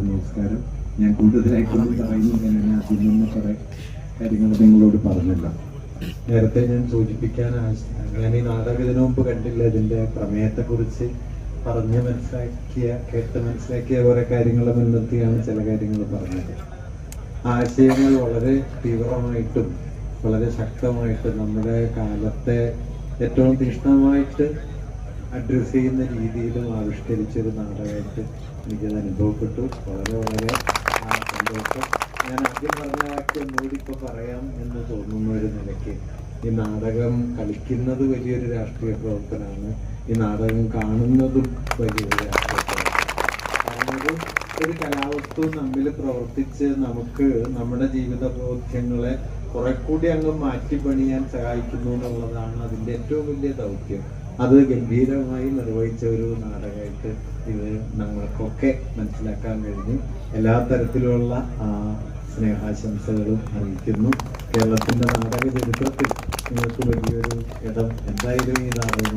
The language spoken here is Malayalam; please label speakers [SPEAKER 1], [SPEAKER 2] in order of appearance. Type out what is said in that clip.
[SPEAKER 1] നമസ്കാരം. ഞാൻ കൂടുതലായിട്ടൊന്നും പറയുന്നില്ല. ഞാൻ ആദ്യം തന്നെ കുറേ കാര്യങ്ങൾ നിങ്ങളോട് പറഞ്ഞല്ലോ. നേരത്തെ ഞാൻ സൂചിപ്പിക്കാൻ ഞാൻ ഈ നാടകം ഇതിനു മുമ്പ് കണ്ടില്ല. ഇതിൻ്റെ പ്രമേയത്തെക്കുറിച്ച് കേട്ട് മനസ്സിലാക്കിയ കുറേ കാര്യങ്ങളെ മുൻനിർത്തിയാണ് ചില കാര്യങ്ങൾ പറഞ്ഞത്. ആശയങ്ങൾ വളരെ തീവ്രമായിട്ടും വളരെ ശക്തമായിട്ടും നമ്മുടെ കാലത്തെ ഏറ്റവും തീക്ഷ്ണമായിട്ട് അഡ്രസ്സ് ചെയ്യുന്ന രീതിയിലും ആവിഷ്കരിച്ചൊരു നാടകമായിട്ട് എനിക്കത് അനുഭവപ്പെട്ടു. വളരെ സന്തോഷം. ഞാൻ ആദ്യം പറഞ്ഞ വാക്യം ഒന്നുകൂടി ഇപ്പോൾ പറയാം എന്ന് തോന്നുന്ന ഒരു നിലയ്ക്ക് ഈ നാടകം കളിക്കുന്നത് വലിയൊരു രാഷ്ട്രീയ പ്രവർത്തനമാണ്. ഈ നാടകം കാണുന്നതും വലിയൊരു രാഷ്ട്രീയ പ്രവർത്തനമാണ്. കാരണം ഒരു കലാവസ്തു നമ്മിൽ പ്രവർത്തിച്ച് നമുക്ക് നമ്മുടെ ജീവിത ബോധ്യങ്ങളെ കുറെ കൂടി അങ്ങ് മാറ്റിപ്പണിയാൻ സഹായിക്കുന്നു എന്നുള്ളതാണ് അതിൻ്റെ ഏറ്റവും വലിയ ദൗത്യം. അത് ഗംഭീരമായി നിർവഹിച്ച ഒരു നാടകമായിട്ട് ഇത് നമ്മൾക്കൊക്കെ മനസ്സിലാക്കാൻ കഴിഞ്ഞു. എല്ലാ തരത്തിലുള്ള സ്നേഹാശംസകളും അറിയിക്കുന്നു. കേരളത്തിൻ്റെ നാടക ചരിത്രത്തിൽ നിങ്ങൾക്ക് വലിയൊരു ഇടം എന്തായാലും ഈ നാടകം